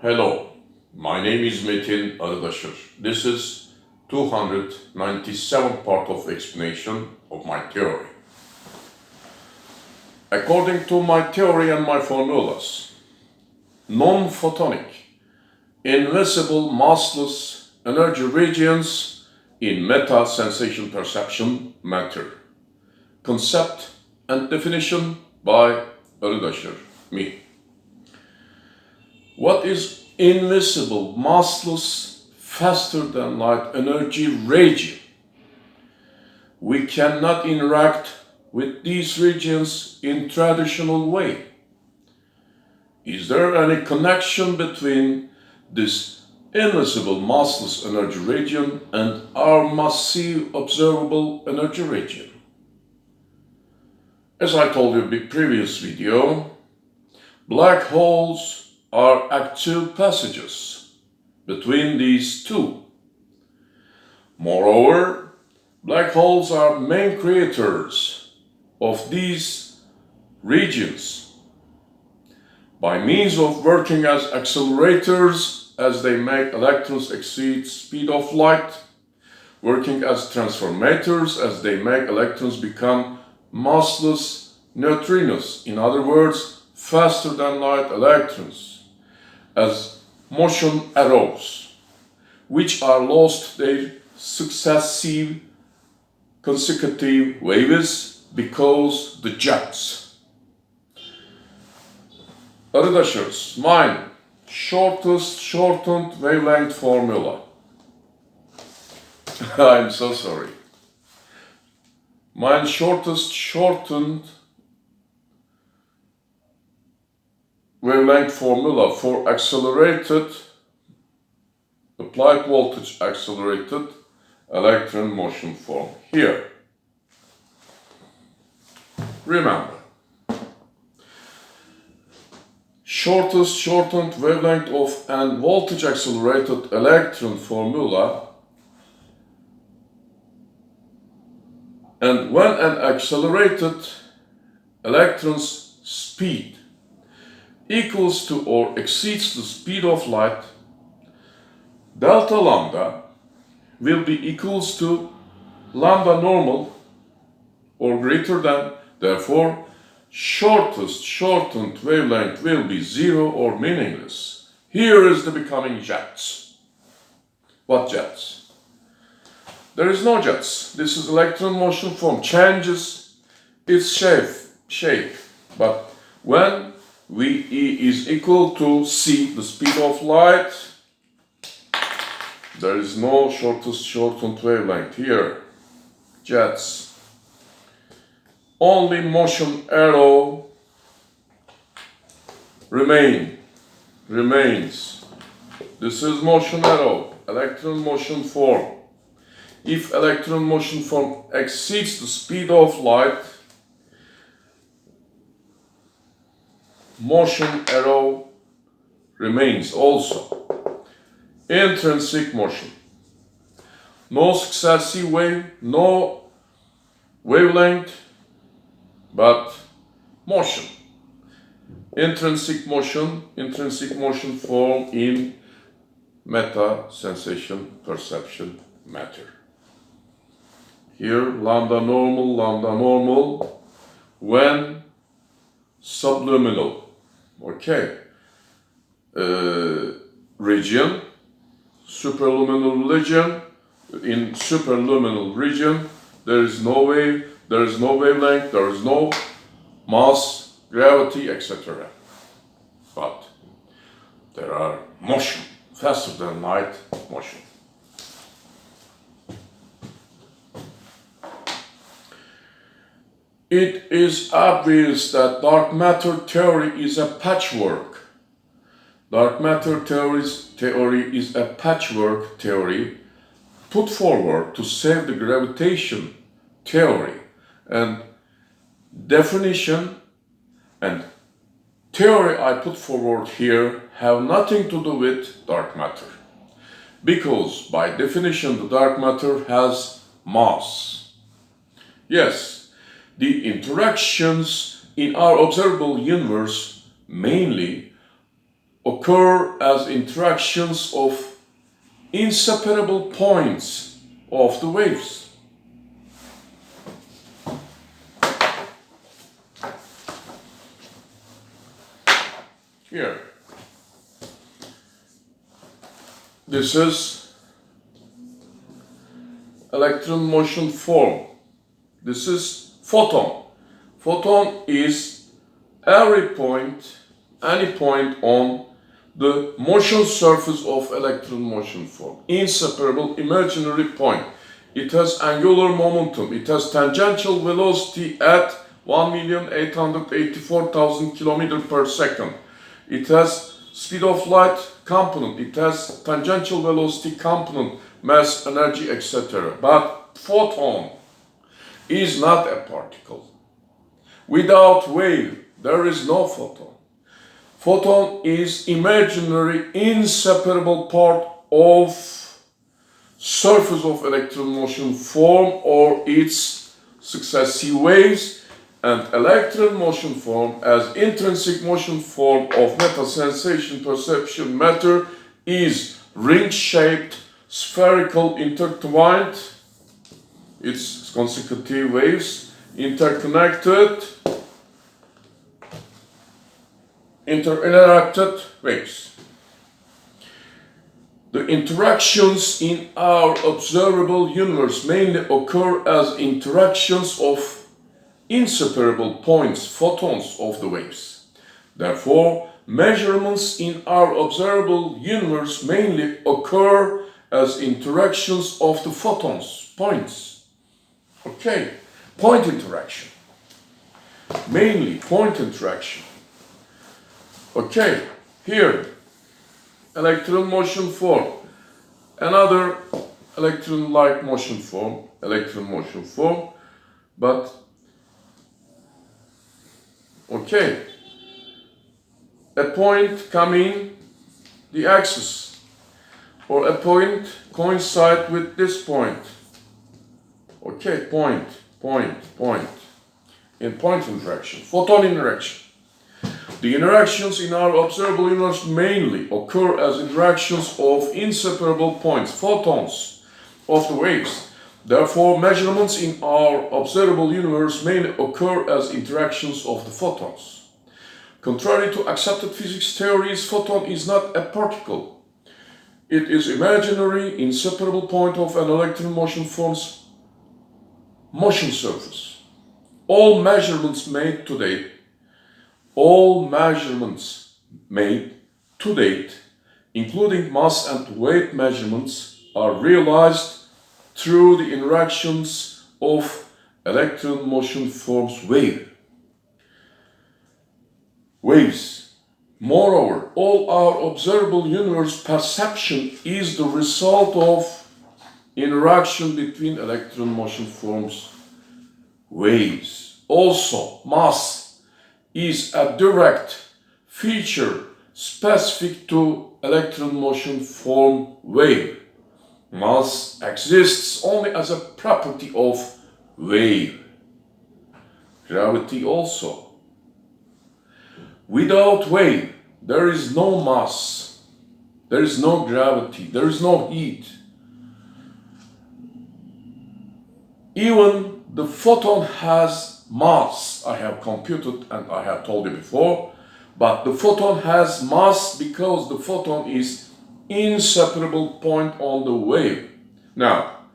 Hello, my name is METİN Arıdaşır. This is 297th part of explanation of my theory. According to my theory and my formulas, non-photonic, invisible massless energy regions in meta-sensation perception matter. Concept and definition by Arıdaşır, me. What is invisible, massless, faster than light energy region? We cannot interact with these regions in traditional way. Is there any connection between this invisible massless energy region and our massive observable energy region? As I told you in the previous video, black holes are active passages between these two. Moreover, black holes are main creators of these regions by means of working as accelerators as they make electrons exceed speed of light, working as transformators as they make electrons become massless neutrinos, in other words, faster than light electrons, as motion arrows, which are lost their successive consecutive waves because the jets. Arıdaşır's mine shortest shortened wavelength formula. I'm so sorry. Mine shortest shortened wavelength formula for accelerated, applied voltage accelerated electron motion form here. Remember, shortest shortened wavelength of an voltage accelerated electron formula, and when an accelerated electron's speed equals to or exceeds the speed of light, delta lambda will be equals to lambda normal or greater than, therefore shortest shortened wavelength will be zero or meaningless. Here is the becoming jets. What jets? There is no jets. This is electron motion form, changes its shape. But when VE is equal to c, the speed of light, there is no shortest shortened wavelength here. Jets. Only motion arrow remains. This is motion arrow, electron motion form. If electron motion form exceeds the speed of light, motion arrow remains also. Intrinsic motion. No successive wave, no wavelength, but motion. Intrinsic motion form in meta-sensation perception matter. Here, lambda normal, when subliminal. Okay. Region, superluminal region. In superluminal region, there is no wave, there is no wavelength, there is no mass, gravity, etc. But there are motion, faster than light motion. It is obvious that dark matter theory is a patchwork. Dark matter theory is a patchwork theory put forward to save the gravitation theory, and definition and theory I put forward here have nothing to do with dark matter, because by definition the dark matter has mass. Yes, the interactions in our observable universe mainly occur as interactions of inseparable points of the waves. Here, this is electron motion form. This is photon. Photon is any point on the motion surface of electron motion form. Inseparable imaginary point. It has angular momentum. It has tangential velocity at 1,884,000 km per second. It has speed of light component. It has tangential velocity component, mass, energy, etc. But photon is not a particle. Without wave, there is no photon. Photon is imaginary, inseparable part of surface of electron motion form or its successive waves, and electron motion form as intrinsic motion form of matter sensation perception matter is ring-shaped, spherical, intertwined, its consecutive waves, interconnected, interacted waves. The interactions in our observable universe mainly occur as interactions of inseparable points, photons of the waves. Therefore, measurements in our observable universe mainly occur as interactions of the photons, points. Okay, point interaction. Mainly point interaction. Okay, here, electron motion form. Another electron-like motion form, but okay, a point coming the axis, or a point coincide with this point. Okay, point. In point interaction, photon interaction. The interactions in our observable universe mainly occur as interactions of inseparable points, photons of the waves. Therefore, measurements in our observable universe mainly occur as interactions of the photons. Contrary to accepted physics theories, photon is not a particle. It is imaginary, inseparable point of an electron motion form's motion surface. All measurements made to date, including mass and weight measurements, are realized through the interactions of electron motion forms waves. Moreover, all our observable universe perception is the result of interaction between electron motion forms waves. Also, mass is a direct feature specific to electron motion form wave. Mass exists only as a property of wave. Gravity also. Without wave, there is no mass, there is no gravity, there is no heat. Even the photon has mass, I have computed and I have told you before, but the photon has mass because the photon is inseparable point on the wave. Now,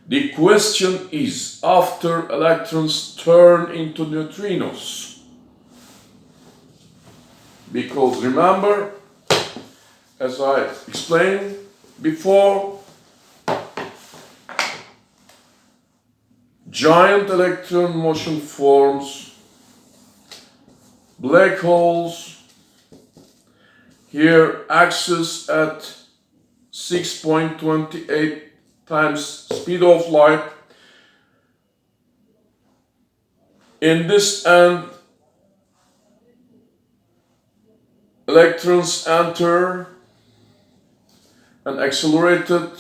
the question is, after electrons turn into neutrinos, because remember, as I explained before, giant electron motion forms black holes, here axis at 6.28 times speed of light. In this end, electrons enter and accelerated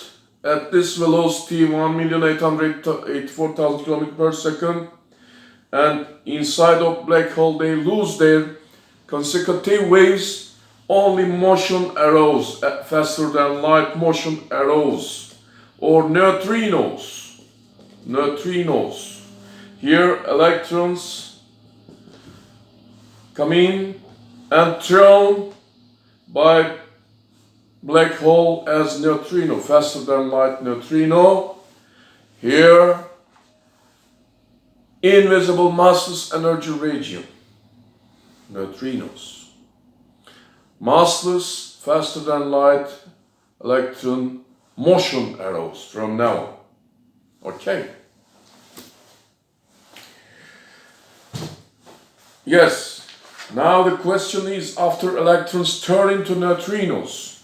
at this velocity 1,884,000 km per second, and inside of black hole they lose their consecutive waves only motion arrows, faster than light motion arrows, or neutrinos. Neutrinos. Here electrons come in and thrown by black hole as neutrino, faster than light neutrino. Here invisible massless energy region, neutrinos. Massless, faster than light electron motion arrows from now on. Okay. Yes. Now the question is, after electrons turn into neutrinos,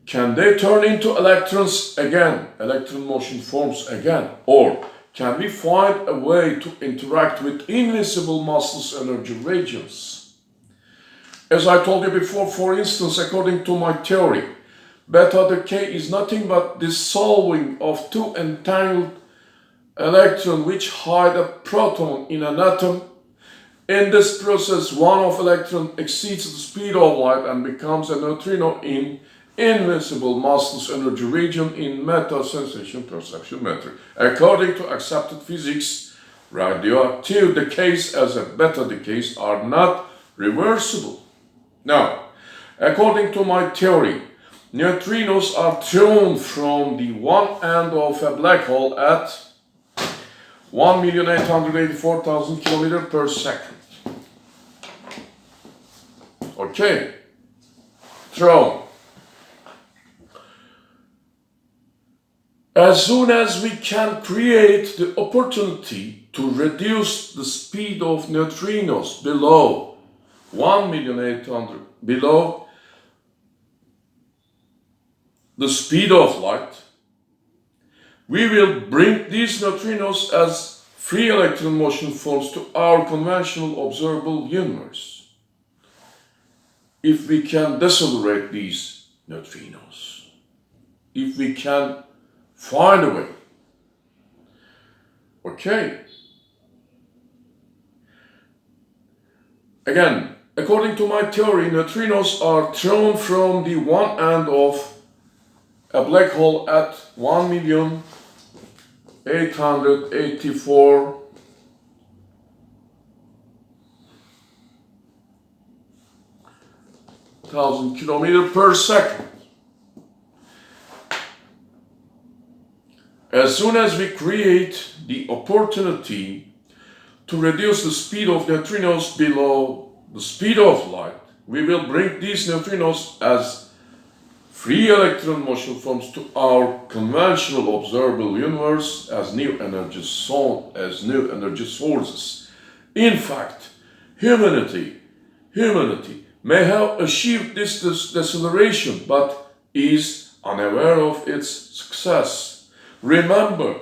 can they turn into electrons again, electron motion forms again, or can we find a way to interact with invisible massless energy regions? As I told you before, for instance, according to my theory, beta decay is nothing but dissolving of two entangled electrons which hide a proton in an atom. In this process, one of electrons exceeds the speed of light and becomes a neutrino in invisible massless energy region in meta-sensation perception method. According to accepted physics, radioactive decays as a beta decays are not reversible. Now, according to my theory, neutrinos are thrown from the one end of a black hole at 1,884,000 km per second. Okay, thrown. As soon as we can create the opportunity to reduce the speed of neutrinos below 1,800,000, below the speed of light, we will bring these neutrinos as free electron motion forms to our conventional observable universe. If we can decelerate these neutrinos, if we can find a way. Okay. Again, according to my theory, neutrinos are thrown from the one end of a black hole at 1,884,000 km per second. As soon as we create the opportunity to reduce the speed of neutrinos below the speed of light, we will bring these neutrinos as free electron motion forms to our conventional observable universe as new energy sources. In fact, humanity may have achieved this deceleration but is unaware of its success. Remember,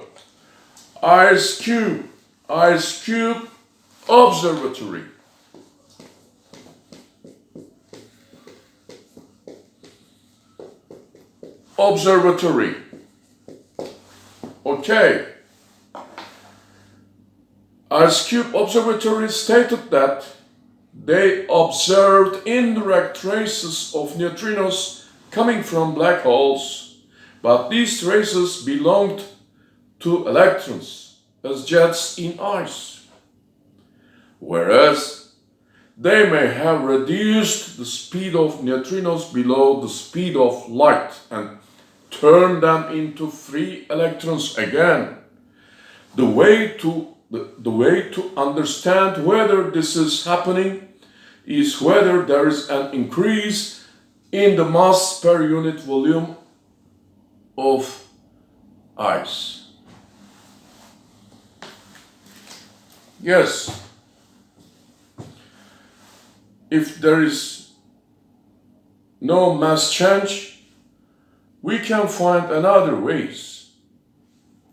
Ice Cube Observatory. Okay. Ice Cube Observatory stated that they observed indirect traces of neutrinos coming from black holes, but these traces belonged to electrons as jets in ice, whereas they may have reduced the speed of neutrinos below the speed of light and turned them into free electrons again. The way to understand whether this is happening is whether there is an increase in the mass per unit volume of ice. Yes, if there is no mass change, we can find another ways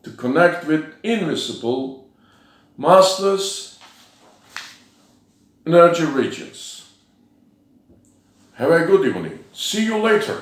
to connect with invisible, massless energy regions. Have a good evening. See you later.